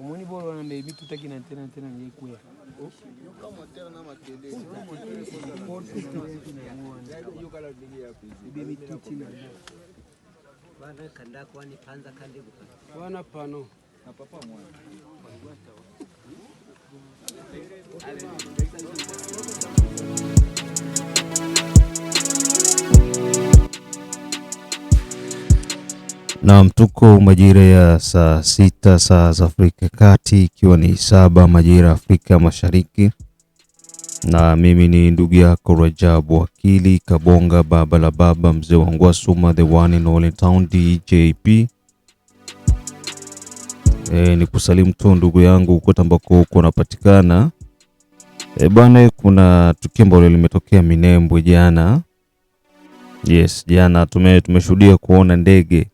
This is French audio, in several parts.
Omoni bolo na baby tutaki na tena ni kuya. Yoka moteur na makele. Yoka la dingi ya pisi. Baby tuti na. Bana kanda kwani panza kande buka. Wana pano. Na papa mwana. Na tuko majira ya saa 6 saa za Afrika Kati, ikiwa ni 7 majira Afrika Mashariki, na mimi ni ndugu yako Rajabu Wakili Kabonga, baba la baba, mzee wa Ngwasuma, the one in all in town, DJP. Ni kusalimu tu ndugu yangu kote ambako uko unapatikana. Bwana, kuna tukio ambalo limetokea Minembwe jana. Yes, jana tumeshuhudia kuona ndege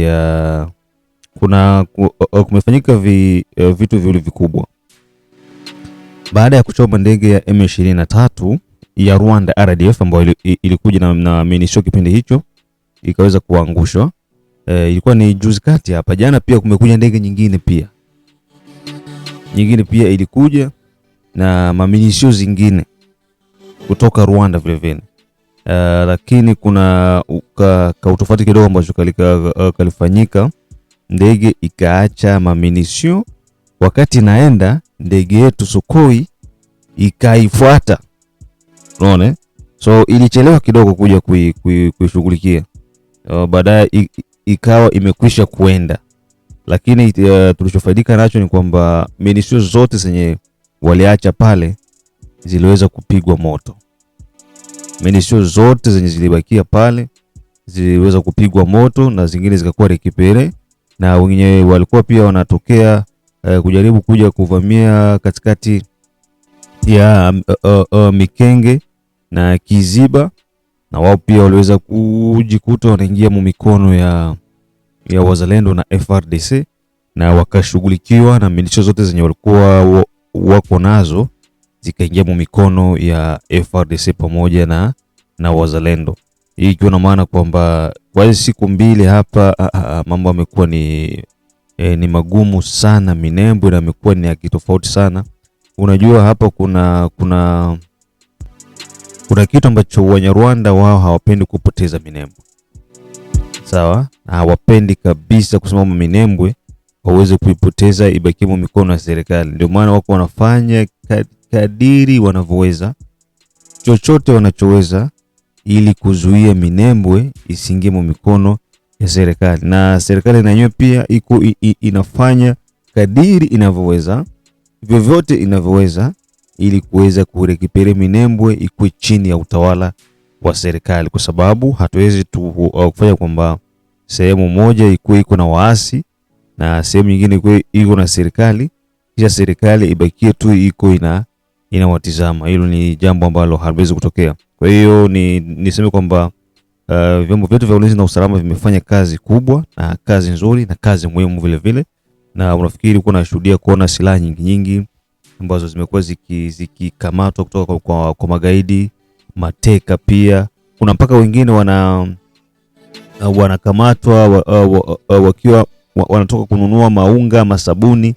ya kumefanyika vitu viwili vikubwa. Baada ya kuchoma ndege ya M23 ya Rwanda RDF ambayo ilikuja na minisho kipindi hicho, ikaweza kuangushwa. Ilikuwa ni juzi kati hapa. Jana pia kumekuja ndege nyingine pia ilikuja na maminisho zingine kutoka Rwanda vile vile. Lakini kuna utofauti kidogo ambacho kalifanyika. Ndege ikaacha maminisio, wakati naenda ndege yetu Sukhoi ikaifuata. Unaona? So ilichelewa kidogo kuja kuishughulikia. Baadaye ikawa imekwisha kuenda. Lakini tulichofaidika nacho ni kwamba minisio zote zenye waliacha pale ziliweza kupigwa moto. Minisio zote zenye zilibakia pale ziliweza kupigwa moto na zingine zikakuwa rekipere, na wengine walikuwa pia wanatokea kujaribu kuja kuvamia katikati ya Mikenge na Kiziba, na wao pia waliweza kujikuta wanaingia mikono ya wazalendo na FRDC, na wakashughulikiwa na minisio zote zenye walikuwa wako nazo zikaingia mikono ya FRDC pamoja na wazalendo. Hii ikiwa na maana kwamba kwa hizo siku mbili hapa mambo yamekuwa ni magumu sana Minembwe, na yamekuwa ni kitofauti sana. Unajua hapa kuna kitu ambacho Wanyarwanda wao hawapendi kupoteza Minembwe. Sawa? Hawapendi kabisa kusimama Minembwe waweze kuipoteza ibaki mikono ya serikali. Ndio maana wako wanafanya kadiri wanavyoweza, chochote wanachoweza, ili kuzuia Minembwe isiingie mikono ya serikali. Na serikali na yenyewe pia inafanya kadiri inavyoweza, vyovyote inavyoweza, ili kuweza kurekipere Minembwe ikuwe chini ya utawala wa serikali, kwa sababu hatuwezi kufanya kwamba sehemu moja iko na waasi na sehemu nyingine iko na serikali, kisha serikali ibakie tu iko inawatizama. Hilo ni jambo ambalo haliwezi kutokea. Kwa hiyo niseme kwamba vyombo vyetu vya ulinzi na usalama vimefanya kazi kubwa na kazi nzuri na kazi muhimu vile vile, na unafikiri uko nashuhudia kuona silaha nyingi ambazo zimekuwa zikikamatwa kutoka kwa magaidi, mateka pia. Kuna mpaka wengine wanakamatwa wakiwa wanatoka kununua maunga, masabuni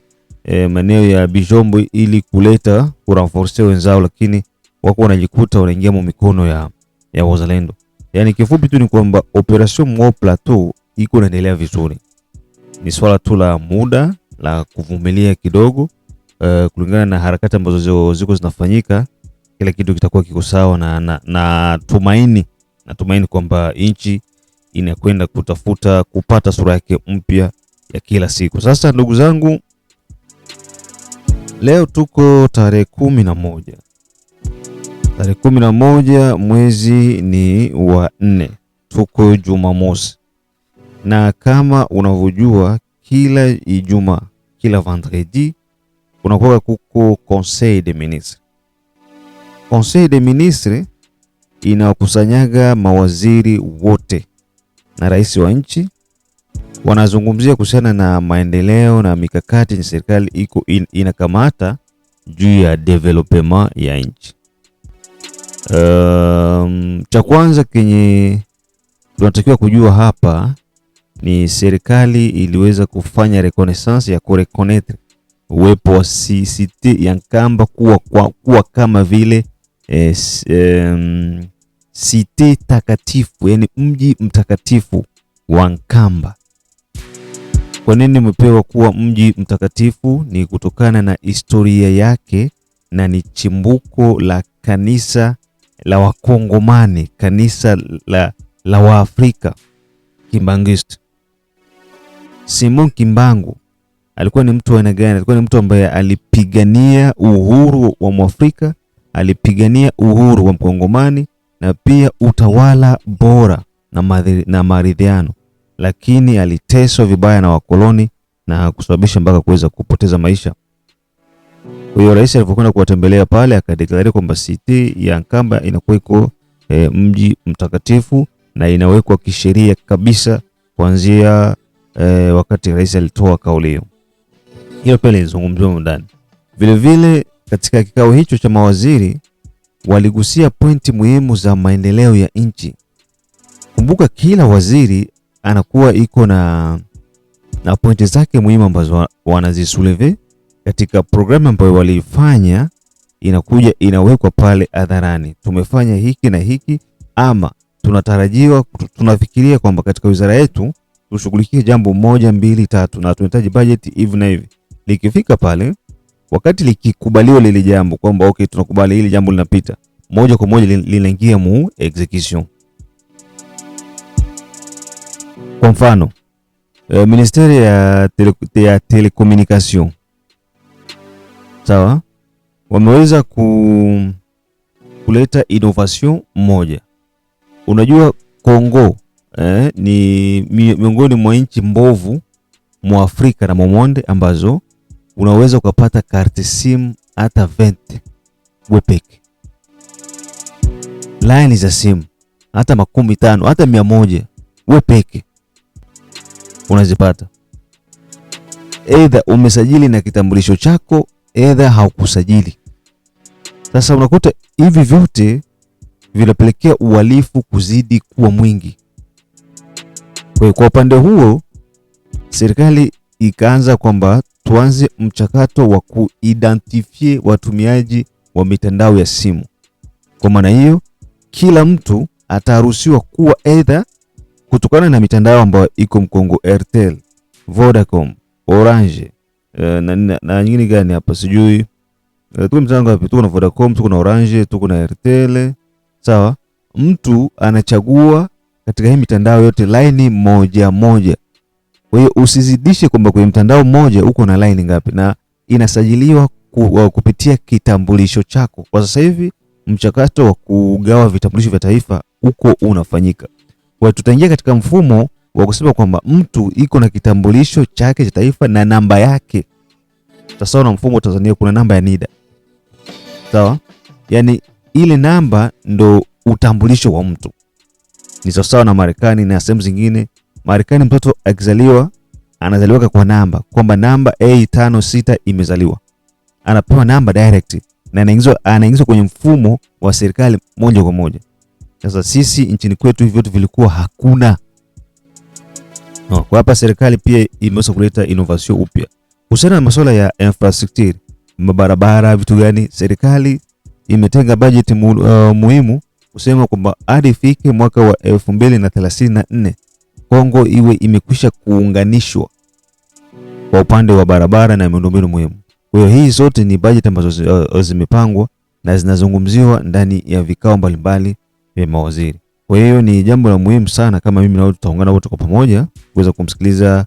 maeneo ya Bijombo ili kuleta kurenforce wenzao, lakini wako wanajikuta wanaingia mikono ya wazalendo. Yani kifupi tu ni kwamba operation Mo Plateau iko inaendelea vizuri. Ni swala tu la muda la kuvumilia kidogo, kulingana na harakati ambazo ziko zinafanyika, kila kitu kitakuwa kiko sawa, na tumaini kwamba nchi inakwenda kupata sura yake mpya ya kila siku. Sasa ndugu zangu, leo tuko tarehe 11. Tarehe 11 mwezi ni wa 4. Tuko Jumamosi. Na kama unavyojua, kila Ijumaa, kila vendredi kunakuwa kuko Conseil des Ministres. Conseil des Ministres inakusanyaga mawaziri wote na rais wa nchi, wanazungumzia kuhusiana na maendeleo na mikakati ya serikali inakamata juu ya development ya nchi. Cha kwanza kenye tunatakiwa kujua hapa ni serikali iliweza kufanya reconnaissance ya kureconnaitre uwepo wa cité ya Nkamba kuwa kama vile cité takatifu, yani mji mtakatifu wa Nkamba. Kwa nini umepewa kuwa mji mtakatifu? Ni kutokana na historia yake na ni chimbuko la kanisa la Wakongomani, kanisa la Waafrika Kimbangist. Simon Kimbangu alikuwa ni mtu wa aina gani? Alikuwa ni mtu ambaye alipigania uhuru wa Mwafrika, alipigania uhuru wa Mkongomani na pia utawala bora na maridhiano, lakini aliteswa vibaya na wakoloni na kusababisha mpaka kuweza kupoteza maisha. Kwa hiyo rais alipokwenda kuwatembelea pale akadeklara kwamba city ya Nkamba inakuwa iko mji mtakatifu na inawekwa kisheria kabisa kuanzia wakati rais alitoa kauli hiyo. Hiyo pale ilizungumziwa ndani. Vile vile katika kikao hicho cha mawaziri waligusia pointi muhimu za maendeleo ya nchi. Kumbuka kila waziri anakuwa iko na pointi zake muhimu ambazo wanazisuleve katika programu ambayo walifanya, inakuja inawekwa pale hadharani. Tumefanya hiki na hiki, ama tunatarajiwa, tunafikiria kwamba katika wizara yetu tushughulikie jambo 1 2 3 na tunahitaji budget hivi na hivi. Likifika pale, wakati likikubaliwa lile jambo kwamba okay, tunakubali hili jambo linapita, moja kwa moja linaingia mu execution. Kwa mfano, Ministeri ya Telecommunication, sawa, wameweza kuleta innovation moja. Unajua Kongo ni miongoni mwa nchi mbovu mwa Afrika na monde ambazo unaweza ukapata karte simu hata 20 wepeke. Line za simu hata 15 hata 100 wepeke unazipata. Either umesajili na kitambulisho chako, either haukusajili. Sasa unakuta hivi vyote vinapelekea uhalifu kuzidi kuwa mwingi. Kwa upande huo serikali ikaanza kwamba tuanze mchakato wa kuidentify watumiaji wa mitandao ya simu. Kwa maana hiyo kila mtu ataruhusiwa kuwa either kutokana na mitandao ambayo iko Mkongo, Airtel, Vodacom, Orange na nyingine gani hapa sijui. Tuko mtandao wapi? Tuko na Vodacom, tuko na Orange, tuko na Airtel. Sawa? Mtu anachagua katika hii mitandao yote line moja moja. Kwa hiyo usizidishe kwamba kwa mtandao mmoja uko na line ngapi, na inasajiliwa kupitia kitambulisho chako. Kwa sasa hivi mchakato wa kugawa vitambulisho vya taifa uko unafanyika. Kwa hiyo tutaingia katika mfumo wa kusema kwamba mtu iko na kitambulisho chake cha taifa na namba yake. Sasa na mfumo wa Tanzania kuna namba ya NIDA. Sawa? Yaani ile namba ndo utambulisho wa mtu. Ni sawa na Marekani na sehemu zingine. Marekani mtoto akizaliwa anazaliwa kwa namba, kwamba namba A56 imezaliwa. Anapewa namba direct na anaingizwa kwenye mfumo wa serikali moja kwa moja. Sasa sisi nchini kwetu hivyo vitu vilikuwa hakuna. Kwa hapa serikali pia imeweza kuleta innovation upya. Kuhusiana na masuala ya infrastructure, mabarabara, vitu gani, serikali imetenga budget muhimu kusema kwamba hadi ifike mwaka wa 2034 Kongo iwe imekwisha kuunganishwa kwa upande wa barabara na miundombinu muhimu. Kwa hiyo hii zote ni budget ambazo zimepangwa na zinazungumziwa ndani ya vikao mbalimbali vya mawaziri. Kwa hiyo ni jambo la muhimu sana, kama mimi na wewe tutaungana wote kwa pamoja kuweza kumsikiliza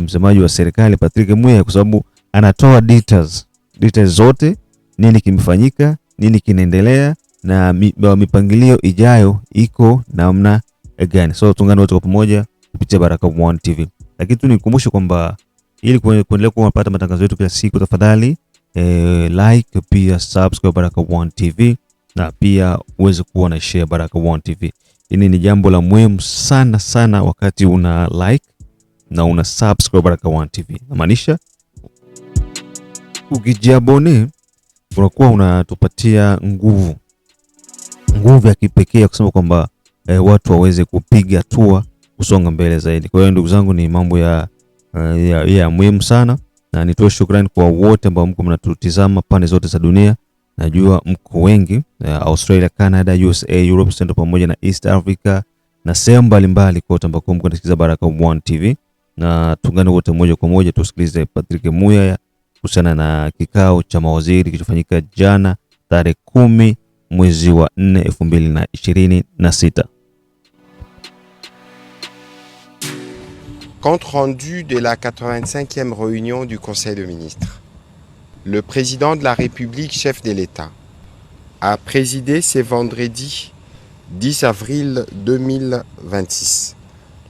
msemaji wa serikali Patrick Muyaya, kwa sababu anatoa details zote, nini kimefanyika, nini kinaendelea na mipangilio ijayo iko namna gani. So tuungane wote kwa pamoja kupitia Baraka1 TV. Lakini tu nikukumbushe kwamba ili kuendelea kupata matangazo yetu kila siku, tafadhali like pia subscribe Baraka1 TV na pia uweze kuwa na share Baraka1 TV. Hili ni jambo la muhimu sana sana wakati una like na una subscribe Baraka1 TV. Namaanisha ukijiabone unakuwa unatupatia nguvu ya kipekee kusema kwamba watu waweze kupiga hatua kusonga mbele zaidi. Kwa hiyo ndugu zangu, ni mambo ya muhimu sana, na nitoe shukrani kwa wote ambao mko mnatutizama pande zote za dunia. Najua mko wengi, Australia, Canada, USA, Europe Central pamoja na East Africa na sehemu mbalimbali kote ambako mko mnasikiliza Baraka1 TV, na tungane wote moja kwa moja tusikilize Patrick Muyaya kuhusiana na kikao cha mawaziri kilichofanyika jana tarehe 10 mwezi wa 4 2026. Compte rendu de la 85e réunion du Conseil des ministres. Le président de la République, chef de l'État, a présidé ce vendredi 10 avril 2026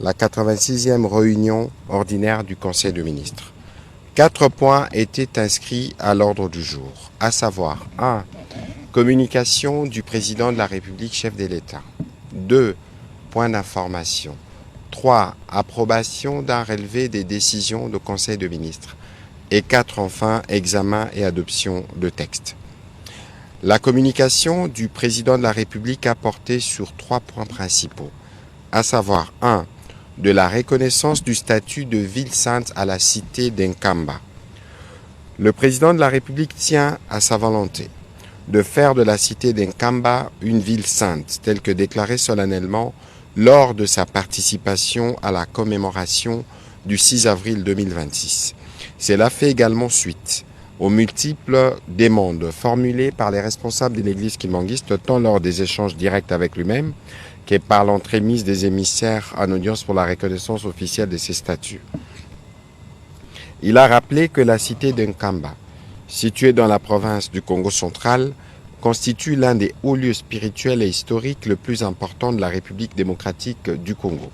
la 86e réunion ordinaire du Conseil des ministres. 4 points étaient inscrits à l'ordre du jour, à savoir 1. Communication du président de la République, chef de l'État. 2. Points d'information. 3. Approbation d'un relevé des décisions du Conseil des ministres. Et 4. Enfin, examen et adoption de textes. La communication du président de la République a porté sur 3 points principaux, à savoir 1. De la reconnaissance du statut de ville sainte à la cité d'Nkamba. Le président de la République tient à sa volonté de faire de la cité d'Nkamba une ville sainte, telle que déclarée solennellement lors de sa participation à la commémoration du 6 avril 2026. Cela fait également suite aux multiples demandes formulées par les responsables de l'église kimbanguiste, tant lors des échanges directs avec lui-même que par l'entremise des émissaires en audience pour la reconnaissance officielle de ses statuts. Il a rappelé que la cité d'Nkamba, située dans la province du Congo central, constitue l'un des hauts lieux spirituels et historiques le plus important de la République démocratique du Congo.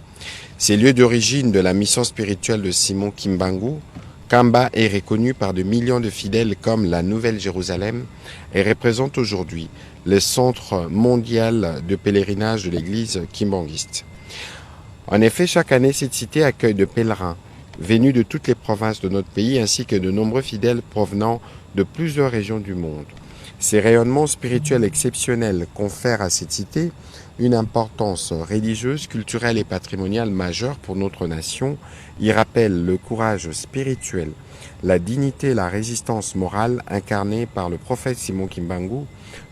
Ces lieux d'origine de la mission spirituelle de Simon Kimbangu, Kamba est reconnu par de millions de fidèles comme la Nouvelle Jérusalem et représente aujourd'hui le centre mondial de pèlerinage de l'église kimbanguiste. En effet, chaque année, cette cité accueille de pèlerins venus de toutes les provinces de notre pays ainsi que de nombreux fidèles provenant de plusieurs régions du monde. Ces rayonnements spirituels exceptionnels confèrent à cette cité une importance religieuse, culturelle et patrimoniale majeure pour notre nation. Il rappelle le courage spirituel, la dignité et la résistance morale incarnée par le prophète Simon Kimbangu,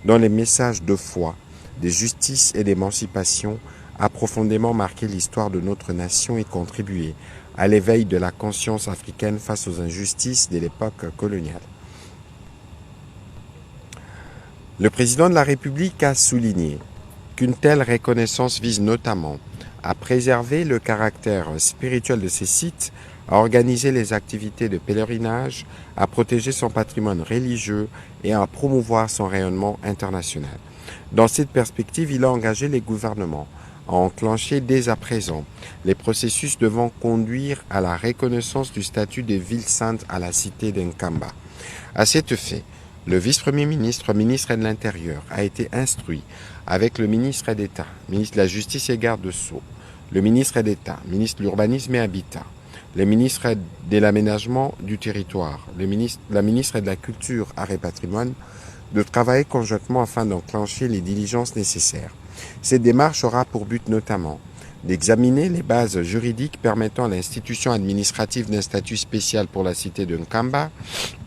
dont les messages de foi, de justice et d'émancipation a profondément marqué l'histoire de notre nation et contribué à l'éveil de la conscience africaine face aux injustices de l'époque coloniale. Le président de la République a souligné qu'une telle reconnaissance vise notamment à préserver le caractère spirituel de ces sites, à organiser les activités de pèlerinage, à protéger son patrimoine religieux et à promouvoir son rayonnement international. Dans cette perspective, il a engagé les gouvernements à enclencher dès à présent les processus devant conduire à la reconnaissance du statut de ville sainte à la cité d'Nkamba. À cet effet, le vice-premier ministre, ministre de l'Intérieur, a été instruit avec le ministre d'État, ministre de la Justice et Garde de Sceaux, le ministre d'État, ministre de l'Urbanisme et Habitat, le ministre de l'Aménagement du Territoire, la ministre de la Culture, Arts et Patrimoine, de travailler conjointement afin d'enclencher les diligences nécessaires. Cette démarche aura pour but notamment d'examiner les bases juridiques permettant à l'institution administrative d'un statut spécial pour la cité de Nkamba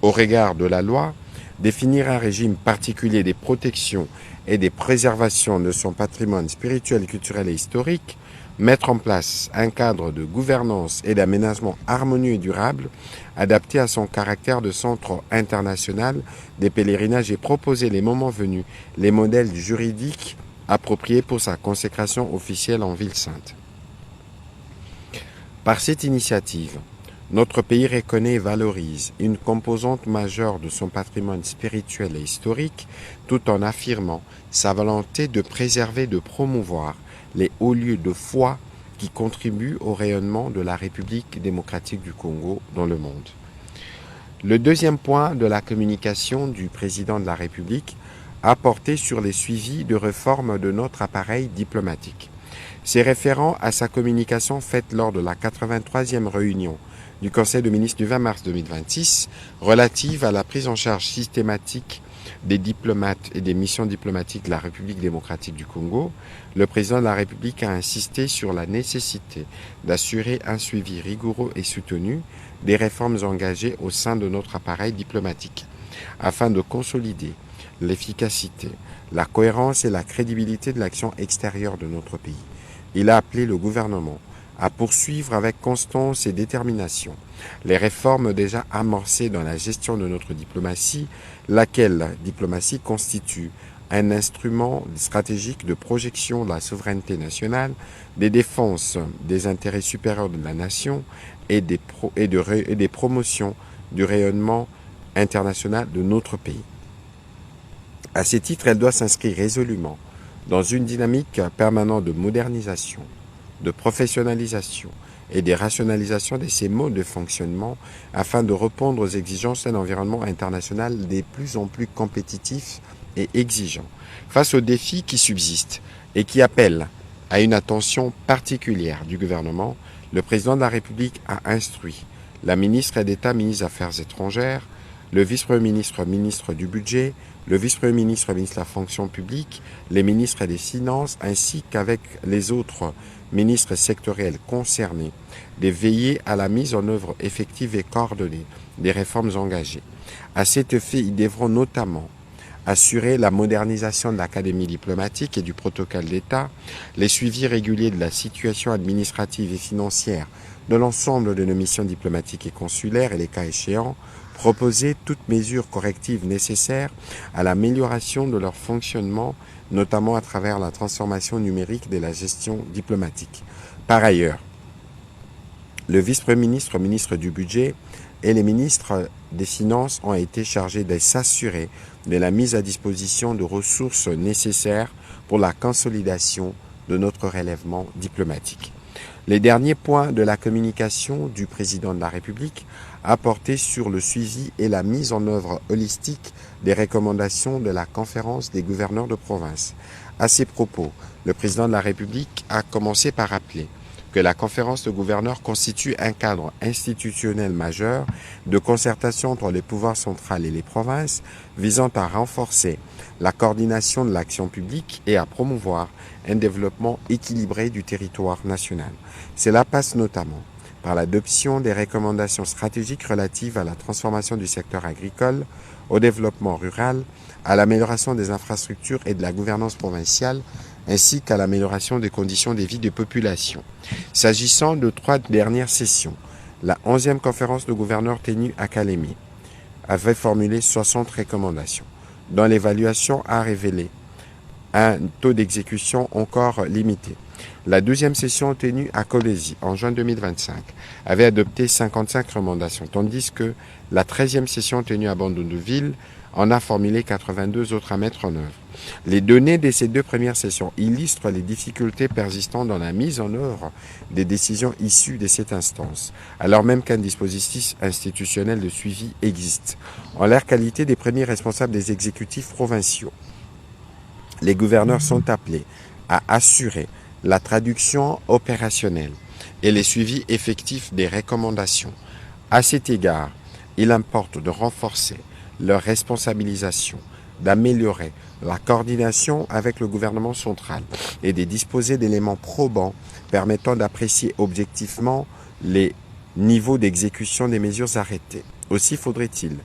au regard de la loi, définir un régime particulier des protections et des préservations de son patrimoine spirituel, culturel et historique, mettre en place un cadre de gouvernance et d'aménagement harmonieux et durable adapté à son caractère de centre international des pèlerinages et proposer les moments venus les modèles juridiques appropriés pour sa consécration officielle en ville sainte. Par cette initiative, notre pays reconnaît et valorise une composante majeure de son patrimoine spirituel et historique tout en affirmant sa volonté de préserver et de promouvoir les hauts lieux de foi qui contribuent au rayonnement de la République démocratique du Congo dans le monde. Le deuxième point de la communication du président de la République a porté sur les suivis de réforme de notre appareil diplomatique. C'est référent à sa communication faite lors de la 83e réunion du Conseil des ministres du 20 mars 2026 relative à la prise en charge systématique des diplomates et des missions diplomatiques de la République démocratique du Congo, le président de la République a insisté sur la nécessité d'assurer un suivi rigoureux et soutenu des réformes engagées au sein de notre appareil diplomatique, afin de consolider l'efficacité, la cohérence et la crédibilité de l'action extérieure de notre pays. Il a appelé le gouvernement à poursuivre avec constance et détermination les réformes déjà amorcées dans la gestion de notre diplomatie, laquelle diplomatie constitue un instrument stratégique de projection de la souveraineté nationale, des défenses des intérêts supérieurs de la nation et des promotions du rayonnement international de notre pays. À ce titre, elle doit s'inscrire résolument dans une dynamique permanente de modernisation, de professionnalisation et de rationalisation de ses modes de fonctionnement afin de répondre aux exigences d'un environnement international de plus en plus compétitif et exigeant. Face aux défis qui subsistent et qui appellent à une attention particulière du gouvernement, le président de la République a instruit la ministre d'État, ministre des Affaires étrangères, le vice-premier ministre, ministre du Budget, le vice-premier ministre, ministre de la Fonction publique, les ministres des Finances, ainsi qu'avec les autres ministres sectoriels concernés, de veiller à la mise en œuvre effective et coordonnée des réformes engagées. À cet effet, ils devront notamment assurer la modernisation de l'Académie diplomatique et du protocole d'État, les suivis réguliers de la situation administrative et financière de l'ensemble de nos missions diplomatiques et consulaires et les cas échéants, proposer toutes mesures correctives nécessaires à l'amélioration de leur fonctionnement, notamment à travers la transformation numérique de la gestion diplomatique. Par ailleurs, le vice-premier ministre, ministre du Budget et les ministres des Finances ont été chargés de s'assurer de la mise à disposition de ressources nécessaires pour la consolidation de notre relèvement diplomatique. Les derniers points de la communication du président de la République a porté sur le suivi et la mise en œuvre holistique des recommandations de la conférence des gouverneurs de province. À ces propos, le président de la République a commencé par rappeler que la conférence de gouverneurs constitue un cadre institutionnel majeur de concertation entre les pouvoirs centrales et les provinces visant à renforcer la coordination de l'action publique et à promouvoir un développement équilibré du territoire national. Cela passe notamment par l'adoption des recommandations stratégiques relatives à la transformation du secteur agricole, au développement rural, à l'amélioration des infrastructures et de la gouvernance provinciale, ainsi qu'à l'amélioration des conditions de vie des populations. S'agissant de 3 dernières sessions, la 11e conférence de gouverneurs tenue à Calémie avait formulé 60 recommandations, dont l'évaluation a révélé un taux d'exécution encore limité. La 12e session tenue à Colésie en juin 2025 avait adopté 55 recommandations, tandis que la 13e session tenue à Bandundu-Ville en a formulé 82 autres à mettre en œuvre. Les données de ces 2 premières sessions illustrent les difficultés persistantes dans la mise en œuvre des décisions issues de cette instance, alors même qu'un dispositif institutionnel de suivi existe. En leur qualité des premiers responsables des exécutifs provinciaux, les gouverneurs sont appelés à assurer la traduction opérationnelle et les suivis effectifs des recommandations. À cet égard, il importe de renforcer leur responsabilisation, d'améliorer la coordination avec le gouvernement central et de disposer d'éléments probants permettant d'apprécier objectivement les niveaux d'exécution des mesures arrêtées. Aussi faudrait-il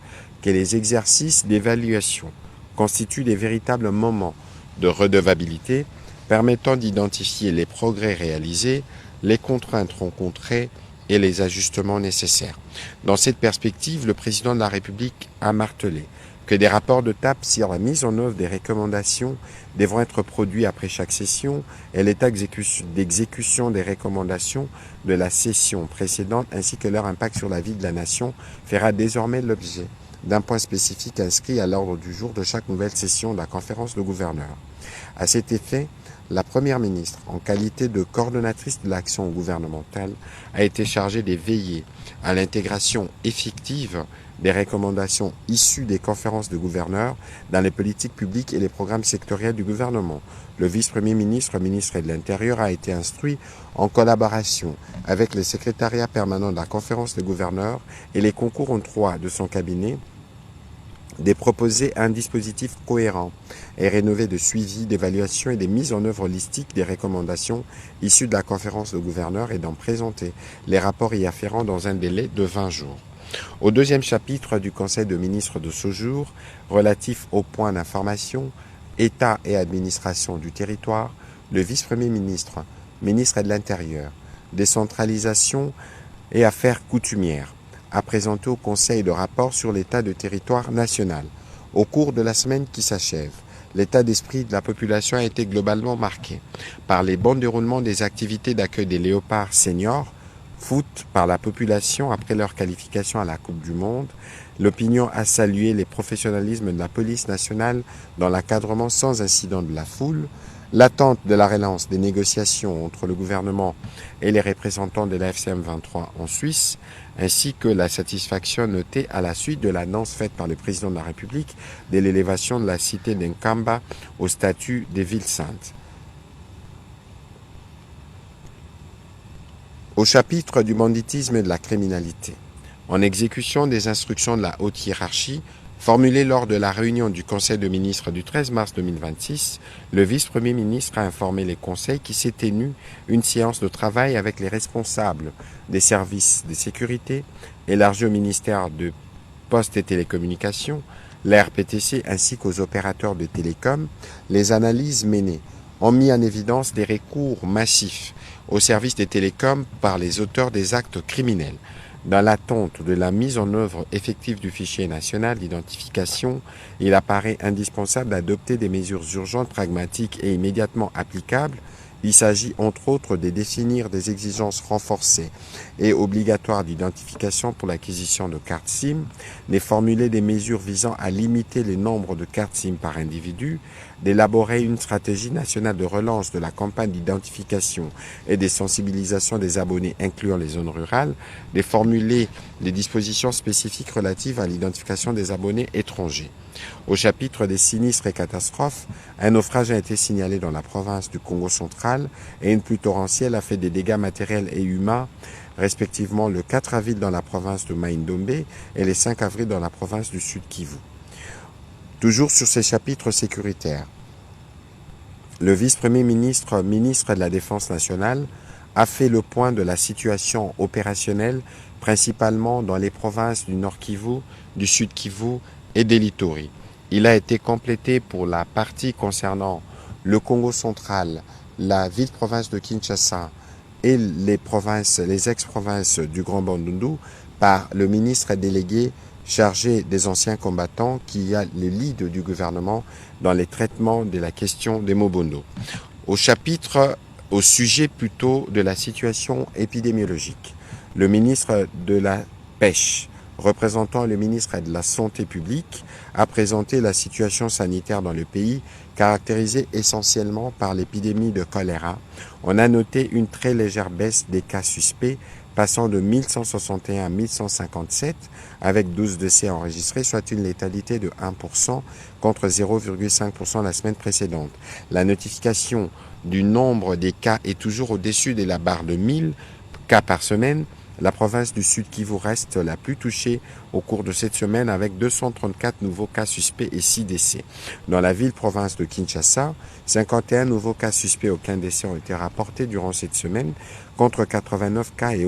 que les exercices d'évaluation constituent des véritables moments de redevabilité permettant d'identifier les progrès réalisés, les contraintes rencontrées et les ajustements nécessaires. Dans cette perspective, le président de la République a martelé que des rapports de TAP sur la mise en œuvre des recommandations devront être produits après chaque session et l'état d'exécution des recommandations de la session précédente ainsi que leur impact sur la vie de la nation fera désormais l'objet d'un point spécifique inscrit à l'ordre du jour de chaque nouvelle session de la conférence de gouverneurs. À cet effet, la Première ministre, en qualité de coordonnatrice de l'action gouvernementale, a été chargée de veiller à l'intégration effective des recommandations issues des conférences de gouverneurs dans les politiques publiques et les programmes sectoriels du gouvernement. Le vice-premier ministre, ministre de l'Intérieur, a été instruit en collaboration avec le secrétariat permanent de la conférence de gouverneurs et les concours en droit de son cabinet de proposer un dispositif cohérent et rénové de suivi, d'évaluation et de mise en œuvre holistique des recommandations issues de la conférence de gouverneurs et d'en présenter les rapports y afférents dans un délai de 20 jours. Au deuxième chapitre du Conseil de ministres de ce jour, relatif aux points d'information, État et administration du territoire, le vice-premier ministre, ministre de l'Intérieur, décentralisation et affaires coutumières, a présenté au Conseil le rapport sur l'état de territoire national. Au cours de la semaine qui s'achève, l'état d'esprit de la population a été globalement marqué par les bons déroulements des activités d'accueil des léopards seniors, foot par la population après leur qualification à la Coupe du Monde. L'opinion a salué les professionnalismes de la police nationale dans l'encadrement sans incident de la foule. L'attente de la relance des négociations entre le gouvernement et les représentants de la FCM 23 en Suisse, ainsi que la satisfaction notée à la suite de l'annonce faite par le président de la République de l'élévation de la cité d'Nkamba au statut des villes saintes. Au chapitre du banditisme et de la criminalité, en exécution des instructions de la haute hiérarchie, formulées lors de la réunion du Conseil de ministres du 13 mars 2026, le vice-premier ministre a informé les conseils qu'il s'est tenu une séance de travail avec les responsables des services de sécurité, élargis au ministère de Postes et Télécommunications, l'RPTC ainsi qu'aux opérateurs de télécom. Les analyses menées ont mis en évidence des recours massifs au service des télécoms par les auteurs des actes criminels. Dans l'attente de la mise en œuvre effective du fichier national d'identification, il apparaît indispensable d'adopter des mesures urgentes, pragmatiques et immédiatement applicables. Il s'agit entre autres de définir des exigences renforcées et obligatoires d'identification pour l'acquisition de cartes SIM, de formuler des mesures visant à limiter le nombre de cartes SIM par individu, d'élaborer une stratégie nationale de relance de la campagne d'identification et de sensibilisation des abonnés incluant les zones rurales, de formuler des dispositions spécifiques relatives à l'identification des abonnés étrangers. Au chapitre des sinistres et catastrophes, un naufrage a été signalé dans la province du Congo central et une pluie torrentielle a fait des dégâts matériels et humains, respectivement le 4 avril dans la province de Mai-Ndombe et le 5 avril dans la province du Sud Kivu. Toujours sur ces chapitres sécuritaires, le vice-premier ministre, ministre de la Défense nationale, a fait le point de la situation opérationnelle, principalement dans les provinces du Nord Kivu, du Sud Kivu et des Littori. Il a été complété pour la partie concernant le Congo central, la ville-province de Kinshasa et les ex-provinces du Grand Bandundu par le ministre délégué chargé des anciens combattants qui a le lead du gouvernement dans les traitements de la question des Mobondo. Au sujet plutôt de la situation épidémiologique, le ministre de la Pêche, représentant le ministre de la Santé publique, a présenté la situation sanitaire dans le pays, caractérisée essentiellement par l'épidémie de choléra. On a noté une très légère baisse des cas suspects, passant de 1161 à 1157, avec 12 décès enregistrés, soit une létalité de 1% contre 0,5% la semaine précédente. La notification du nombre des cas est toujours au-dessus de la barre de 1000 cas par semaine. La province du Sud Kivu reste la plus touchée au cours de cette semaine avec 234 nouveaux cas suspects et 6 décès. Dans la ville-province de Kinshasa, 51 nouveaux cas suspects et aucun décès ont été rapportés durant cette semaine, contre 89 cas et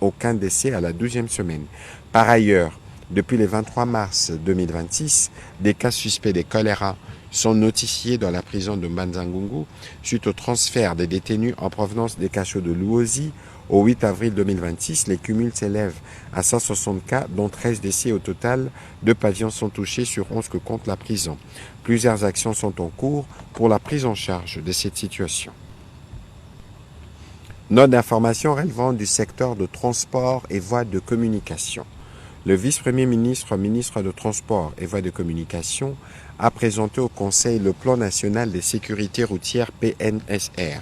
aucun décès à la 12e semaine. Par ailleurs, depuis le 23 mars 2026, des cas suspects de choléra sont notifiés dans la prison de Mbanza-Ngungu suite au transfert des détenus en provenance des cachots de Luozi. Au 8 avril 2026, les cumuls s'élèvent à 160 cas, dont 13 décès au total. 2 pavillons sont touchés sur 11 que compte la prison. Plusieurs actions sont en cours pour la prise en charge de cette situation. Note d'information relevant du secteur de transport et voies de communication. Le vice-premier ministre, ministre de Transport et Voies de Communication, a présenté au Conseil le plan national de sécurité routière PNSR.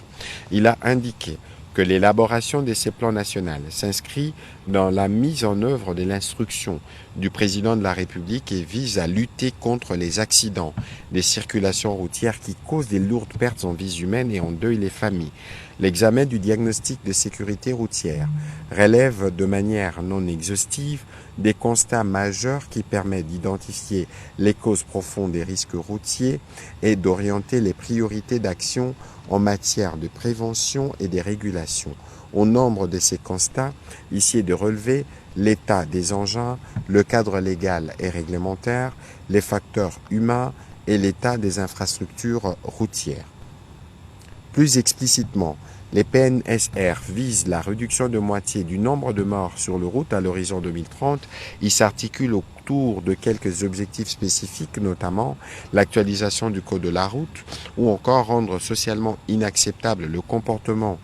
Il a indiqué que l'élaboration de ces plans nationaux s'inscrit dans la mise en œuvre de l'instruction du président de la République et vise à lutter contre les accidents des circulations routières qui causent des lourdes pertes en vies humaines et endeuillent les familles. L'examen du diagnostic de sécurité routière relève de manière non exhaustive des constats majeurs qui permettent d'identifier les causes profondes des risques routiers et d'orienter les priorités d'action en matière de prévention et de régulation. Au nombre de ces constats, ici est de relever l'état des engins, le cadre légal et réglementaire, les facteurs humains et l'état des infrastructures routières. Plus explicitement, les PNSR visent la réduction de moitié du nombre de morts sur les routes à l'horizon 2030. Ils s'articulent autour de quelques objectifs spécifiques, notamment l'actualisation du code de la route ou encore rendre socialement inacceptable le comportement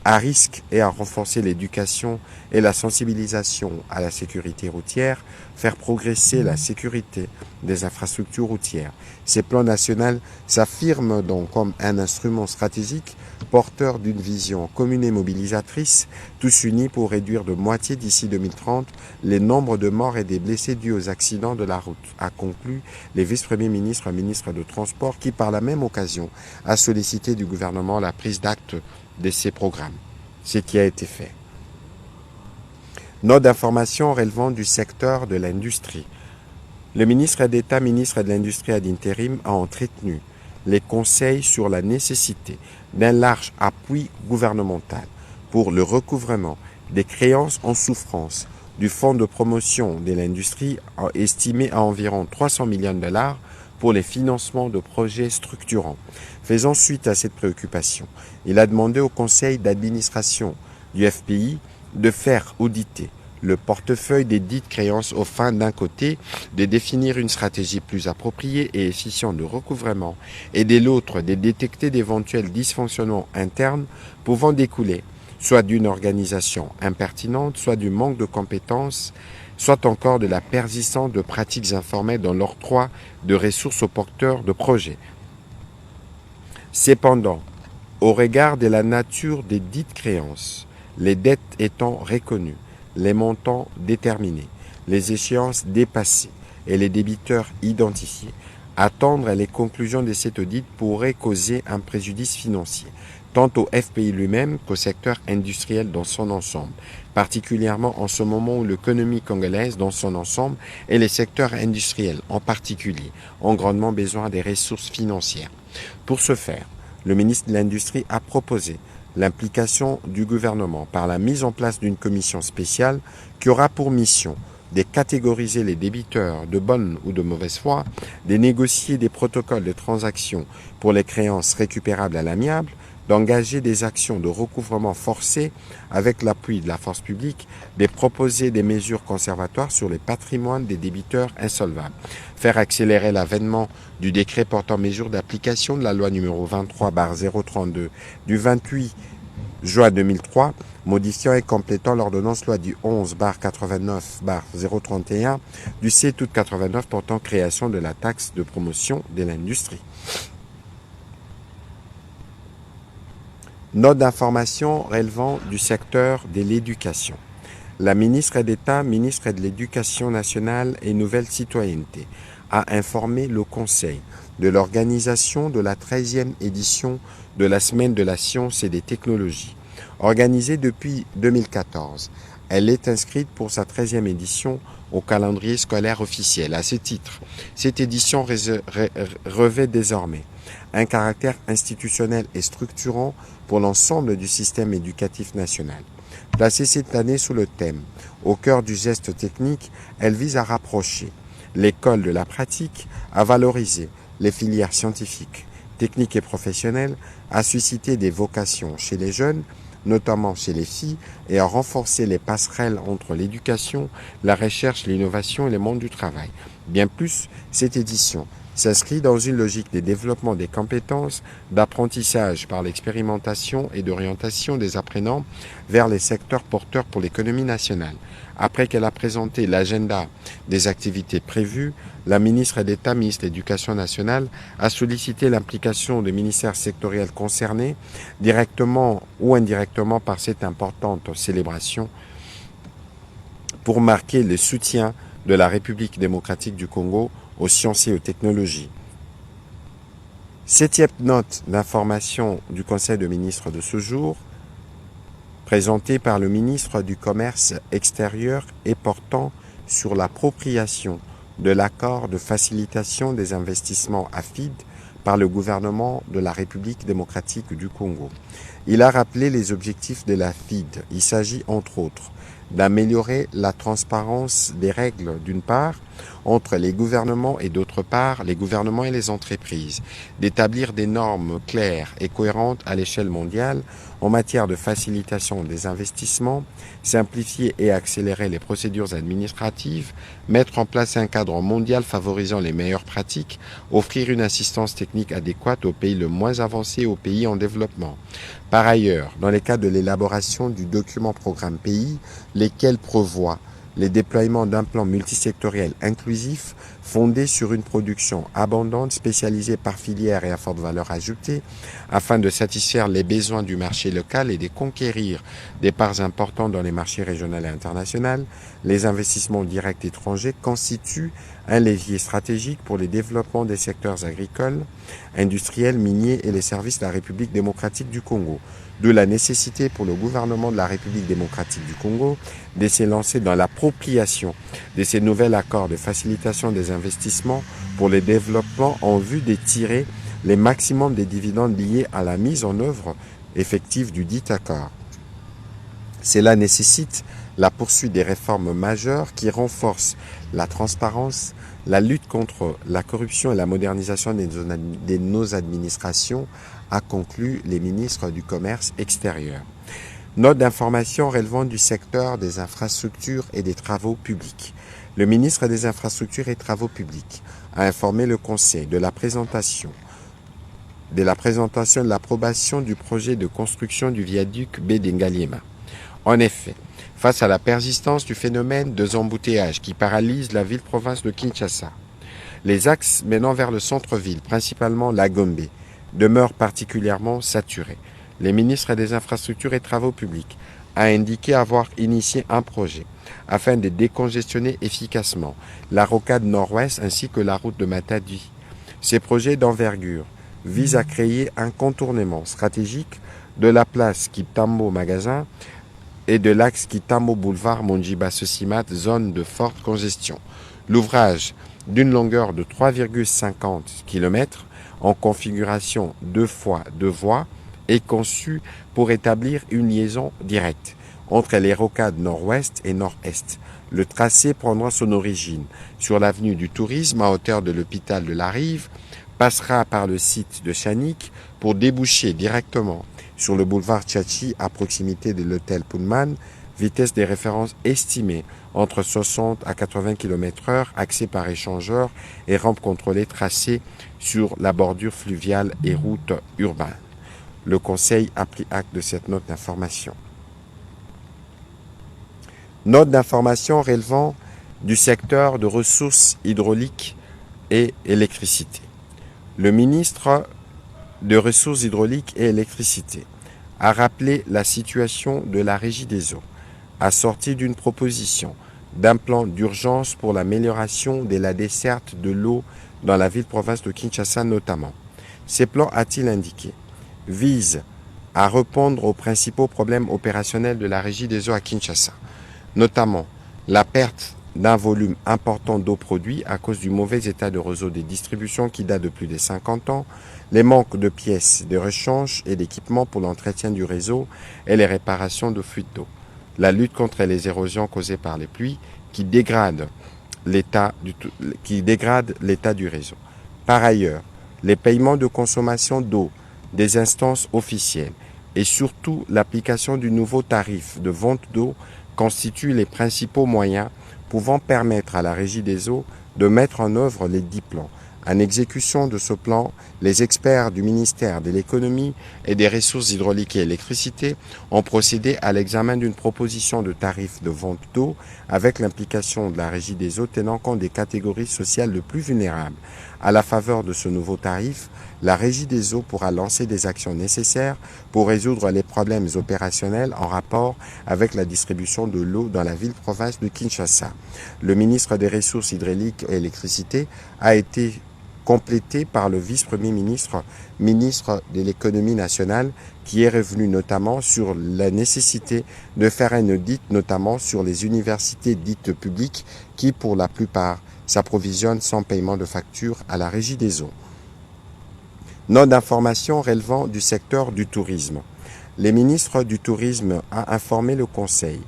à risque et à renforcer l'éducation et la sensibilisation à la sécurité routière, faire progresser la sécurité des infrastructures routières. Ces plans nationaux s'affirment donc comme un instrument stratégique porteur d'une vision commune et mobilisatrice, tous unis pour réduire de moitié d'ici 2030 les nombres de morts et des blessés dus aux accidents de la route, a conclu les vice-premiers ministres et ministres de Transport qui, par la même occasion, a sollicité du gouvernement la prise d'acte de ces programmes, ce qui a été fait. Note d'information relevant du secteur de l'industrie. Le ministre d'État, ministre de l'Industrie ad intérim, a entretenu les conseils sur la nécessité d'un large appui gouvernemental pour le recouvrement des créances en souffrance du Fonds de promotion de l'industrie estimé à environ 300 millions de dollars pour les financements de projets structurants. Faisant suite à cette préoccupation, il a demandé au conseil d'administration du FPI de faire auditer le portefeuille des dites créances aux fins d'un côté de définir une stratégie plus appropriée et efficiente de recouvrement et de l'autre de détecter d'éventuels dysfonctionnements internes pouvant découler soit d'une organisation impertinente, soit du manque de compétences, soit encore de la persistance de pratiques informelles dans l'octroi de ressources aux porteurs de projets. Cependant, au regard de la nature des dites créances, les dettes étant reconnues, les montants déterminés, les échéances dépassées et les débiteurs identifiés, attendre les conclusions de cet audit pourrait causer un préjudice financier, tant au FPI lui-même qu'au secteur industriel dans son ensemble, particulièrement en ce moment où l'économie congolaise dans son ensemble et les secteurs industriels en particulier ont grandement besoin des ressources financières. Pour ce faire, le ministre de l'Industrie a proposé l'implication du gouvernement par la mise en place d'une commission spéciale qui aura pour mission de catégoriser les débiteurs de bonne ou de mauvaise foi, de négocier des protocoles de transaction pour les créances récupérables à l'amiable, d'engager des actions de recouvrement forcé avec l'appui de la force publique, de proposer des mesures conservatoires sur les patrimoines des débiteurs insolvables, faire accélérer l'avènement du décret portant mesures d'application de la loi numéro 23/032 du 28 juin 2003, modifiant et complétant l'ordonnance loi du 11/89/031 du 7 août 89 portant création de la taxe de promotion de l'industrie. Note d'information relevant du secteur de l'éducation. La ministre d'État, ministre de l'Éducation nationale et Nouvelle Citoyenneté, a informé le Conseil de l'organisation de la 13e édition de la Semaine de la science et des technologies. Organisée depuis 2014, elle est inscrite pour sa 13e édition au calendrier scolaire officiel. À ce titre, cette édition revêt désormais un caractère institutionnel et structurant pour l'ensemble du système éducatif national. Placée cette année sous le thème « Au cœur du geste technique », elle vise à rapprocher l'école de la pratique, à valoriser les filières scientifiques, techniques et professionnelles, à susciter des vocations chez les jeunes, notamment chez les filles, et à renforcer les passerelles entre l'éducation, la recherche, l'innovation et le monde du travail. Bien plus, cette édition s'inscrit dans une logique de développement des compétences, d'apprentissage par l'expérimentation et d'orientation des apprenants vers les secteurs porteurs pour l'économie nationale. Après qu'elle a présenté l'agenda des activités prévues, la ministre d'État, ministre de l'Éducation nationale, a sollicité l'implication des ministères sectoriels concernés, directement ou indirectement par cette importante célébration. pour marquer le soutien de la République démocratique du Congo aux sciences et aux technologies. Septième note d'information du Conseil de ministres de ce jour, présentée par le ministre du Commerce extérieur et portant sur l'appropriation de l'accord de facilitation des investissements AFID par le gouvernement de la République démocratique du Congo. Il a rappelé les objectifs de l'AFID. Il s'agit entre autres d'améliorer la transparence des règles d'une part entre les gouvernements et d'autre part les gouvernements et les entreprises, d'établir des normes claires et cohérentes à l'échelle mondiale en matière de facilitation des investissements, simplifier et accélérer les procédures administratives, mettre en place un cadre mondial favorisant les meilleures pratiques, offrir une assistance technique adéquate aux pays le moins avancés et aux pays en développement. Par ailleurs, dans le cadre de l'élaboration du document programme pays, lesquels prévoient les déploiements d'un plan multisectoriel inclusif fondé sur une production abondante, spécialisée par filière et à forte valeur ajoutée, afin de satisfaire les besoins du marché local et de conquérir des parts importantes dans les marchés régionaux et internationaux, les investissements directs étrangers constituent un levier stratégique pour le développement des secteurs agricoles, industriels, miniers et les services de la République démocratique du Congo. De la nécessité pour le gouvernement de la République démocratique du Congo de se lancer dans l'appropriation de ces nouveaux accords de facilitation des investissements pour le développement en vue de tirer les maximums des dividendes liés à la mise en œuvre effective du dit accord. Cela nécessite la poursuite des réformes majeures qui renforcent la transparence, la lutte contre la corruption et la modernisation de nos administrations, a conclu les ministres du Commerce extérieur. Note d'information relevant du secteur des infrastructures et des travaux publics. Le ministre des Infrastructures et Travaux publics a informé le Conseil de la présentation de l'approbation du projet de construction du viaduc Bédengaliema. En effet, face à la persistance du phénomène de embouteillages qui paralyse la ville-province de Kinshasa, les axes menant vers le centre-ville, principalement la Gombe, demeurent particulièrement saturés. Le ministre des Infrastructures et Travaux publics a indiqué avoir initié un projet afin de décongestionner efficacement la rocade nord-ouest ainsi que la route de Matadi. Ces projets d'envergure visent à créer un contournement stratégique de la place Kitambo Magasin et de l'axe Kitambo Boulevard Monjiba Sosimat, zone de forte congestion. L'ouvrage, d'une longueur de 3,50 km, en configuration 2 fois 2 voies, est conçu pour établir une liaison directe entre les rocades nord-ouest et nord-est. Le tracé prendra son origine sur l'avenue du Tourisme à hauteur de l'hôpital de la Rive, passera par le site de Chanik pour déboucher directement sur le boulevard Tchachi à proximité de l'hôtel Pullman, vitesse des références estimée entre 60 à 80 km/h, accès par échangeur et rampe contrôlée tracée sur la bordure fluviale et route urbaine. Le Conseil a pris acte de cette note d'information. Note d'information relevant du secteur de ressources hydrauliques et électricité. Le ministre de Ressources hydrauliques et électricité a rappelé la situation de la Régie des eaux, a sorti d'une proposition d'un plan d'urgence pour l'amélioration de la desserte de l'eau dans la ville-province de Kinshasa notamment. Ces plans, a-t-il indiqué, visent à répondre aux principaux problèmes opérationnels de la Régie des eaux à Kinshasa, notamment la perte d'un volume important d'eau produit à cause du mauvais état de réseau de distribution qui date de plus de 50 ans, les manques de pièces de rechange et d'équipements pour l'entretien du réseau et les réparations de fuites d'eau, la lutte contre les érosions causées par les pluies qui dégradent l'état du réseau. Par ailleurs, les paiements de consommation d'eau des instances officielles et surtout l'application du nouveau tarif de vente d'eau constituent les principaux moyens pouvant permettre à la Régie des eaux de mettre en œuvre les 10 plans, En exécution de ce plan, les experts du ministère de l'économie et des ressources hydrauliques et électricité ont procédé à l'examen d'une proposition de tarif de vente d'eau avec l'implication de la Régie des eaux tenant compte des catégories sociales les plus vulnérables. À la faveur de ce nouveau tarif, la Régie des eaux pourra lancer des actions nécessaires pour résoudre les problèmes opérationnels en rapport avec la distribution de l'eau dans la ville-province de Kinshasa. Le ministre des Ressources hydrauliques et électricité a été complété par le vice-premier ministre, ministre de l'économie nationale, qui est revenu notamment sur la nécessité de faire un audit, notamment sur les universités dites publiques qui, pour la plupart, s'approvisionnent sans paiement de facture à la Régie des eaux. Note d'information relevant du secteur du tourisme. Le ministre du Tourisme a informé le Conseil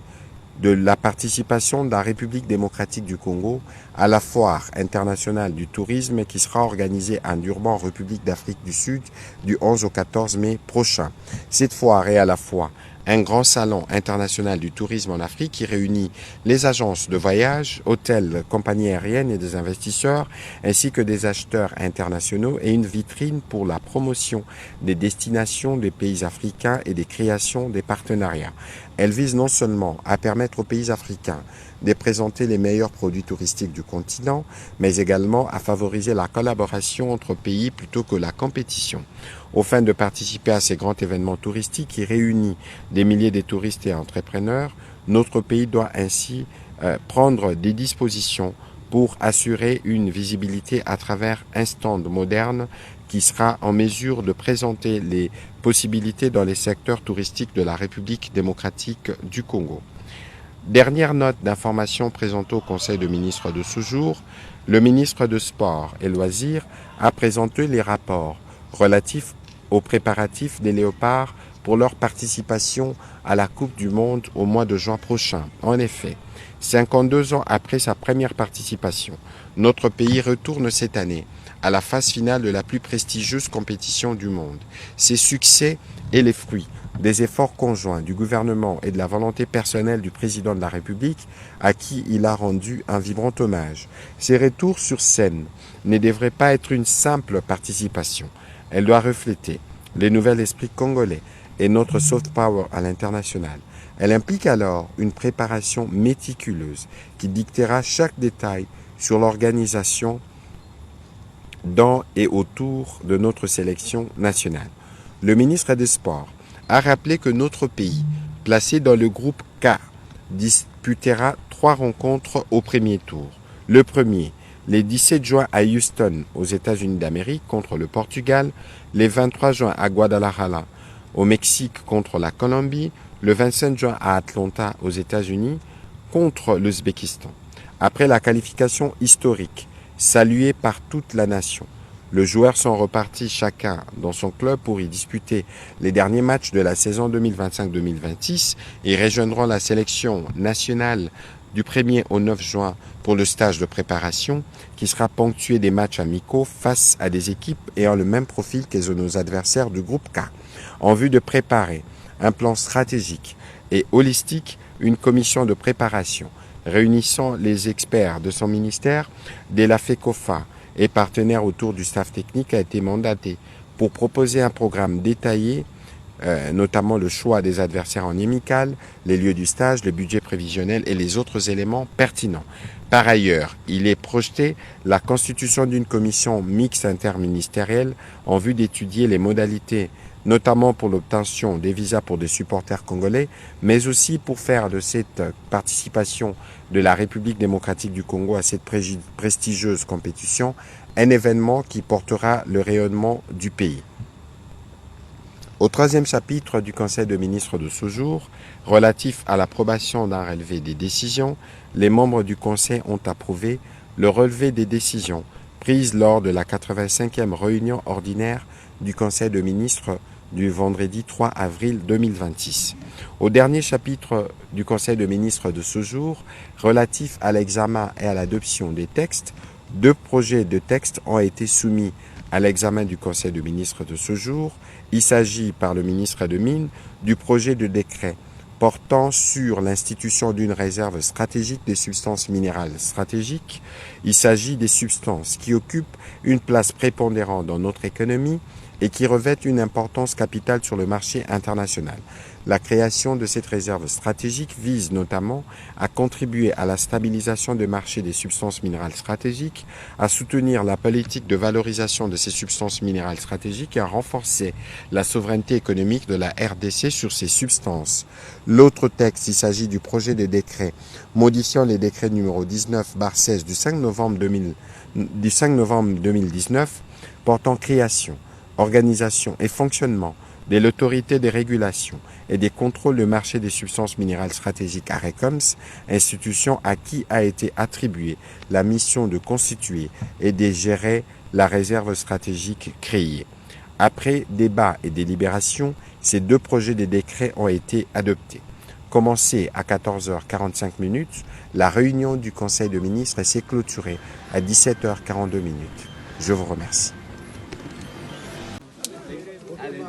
de la participation de la République démocratique du Congo à la foire internationale du tourisme qui sera organisée à Durban, République d'Afrique du Sud, du 11 au 14 mai prochain. Cette foire est à la fois un grand salon international du tourisme en Afrique qui réunit les agences de voyage, hôtels, compagnies aériennes et des investisseurs, ainsi que des acheteurs internationaux et une vitrine pour la promotion des destinations des pays africains et des créations des partenariats. Elle vise non seulement à permettre aux pays africains de présenter les meilleurs produits touristiques du continent, mais également à favoriser la collaboration entre pays plutôt que la compétition. Au fin de participer à ces grands événements touristiques qui réunissent des milliers de touristes et entrepreneurs, notre pays doit ainsi prendre des dispositions pour assurer une visibilité à travers un stand moderne qui sera en mesure de présenter les possibilités dans les secteurs touristiques de la République démocratique du Congo. Dernière note d'information présentée au Conseil de ministres de ce jour, le ministre de Sport et Loisirs a présenté les rapports relatifs aux préparatifs des Léopards pour leur participation à la Coupe du Monde au mois de juin prochain. En effet, 52 ans après sa première participation, notre pays retourne cette année à la phase finale de la plus prestigieuse compétition du monde. Ces succès et les fruits des efforts conjoints du gouvernement et de la volonté personnelle du président de la République, à qui il a rendu un vibrant hommage. Ces retours sur scène ne devraient pas être une simple participation. Elle doit refléter les nouveaux esprits congolais et notre soft power à l'international. Elle implique alors une préparation méticuleuse qui dictera chaque détail sur l'organisation dans et autour de notre sélection nationale. Le ministre des Sports a rappelé que notre pays, placé dans le groupe K, disputera 3 rencontres au premier tour. Le premier, les 17 juin à Houston, aux États-Unis d'Amérique, contre le Portugal, les 23 juin à Guadalajara, au Mexique, contre la Colombie, le 25 juin à Atlanta, aux États-Unis, contre l'Ouzbékistan. Après la qualification historique, saluée par toute la nation, les joueurs sont repartis chacun dans son club pour y disputer les derniers matchs de la saison 2025-2026 et rejoindront la sélection nationale du 1er au 9 juin pour le stage de préparation qui sera ponctué des matchs amicaux face à des équipes ayant le même profil que nos adversaires du groupe K. En vue de préparer un plan stratégique et holistique, une commission de préparation réunissant les experts de son ministère, de la FECOFA et partenaires autour du staff technique a été mandatée pour proposer un programme détaillé, notamment le choix des adversaires en amical, les lieux du stage, le budget prévisionnel et les autres éléments pertinents. Par ailleurs, il est projeté la constitution d'une commission mixte interministérielle en vue d'étudier les modalités, notamment pour l'obtention des visas pour des supporters congolais, mais aussi pour faire de cette participation de la République démocratique du Congo à cette prestigieuse compétition un événement qui portera le rayonnement du pays. Au 3e chapitre du Conseil de ministres de ce jour, relatif à l'approbation d'un relevé des décisions, les membres du Conseil ont approuvé le relevé des décisions prises lors de la 85e réunion ordinaire du Conseil de ministres du vendredi 3 avril 2026. Au dernier chapitre du Conseil de ministres de ce jour, relatif à l'examen et à l'adoption des textes, 2 projets de textes ont été soumis à l'examen du Conseil de ministres de ce jour. Il s'agit, par le ministre de Mines, du projet de décret portant sur l'institution d'une réserve stratégique des substances minérales stratégiques. Il s'agit des substances qui occupent une place prépondérante dans notre économie et qui revêtent une importance capitale sur le marché international. La création de cette réserve stratégique vise notamment à contribuer à la stabilisation du marché des substances minérales stratégiques, à soutenir la politique de valorisation de ces substances minérales stratégiques et à renforcer la souveraineté économique de la RDC sur ces substances. L'autre texte, il s'agit du projet de décret modifiant les décrets numéro 19/16 du 5 novembre 2019 portant création, organisation et fonctionnement de l'autorité des régulations et des contrôles de marché des substances minérales stratégiques ARECOMS, institution à qui a été attribuée la mission de constituer et de gérer la réserve stratégique créée. Après débat et délibération, ces deux projets de décrets ont été adoptés. Commencée à 14h45, la réunion du Conseil de ministres s'est clôturée à 17h42. Je vous remercie. Allez,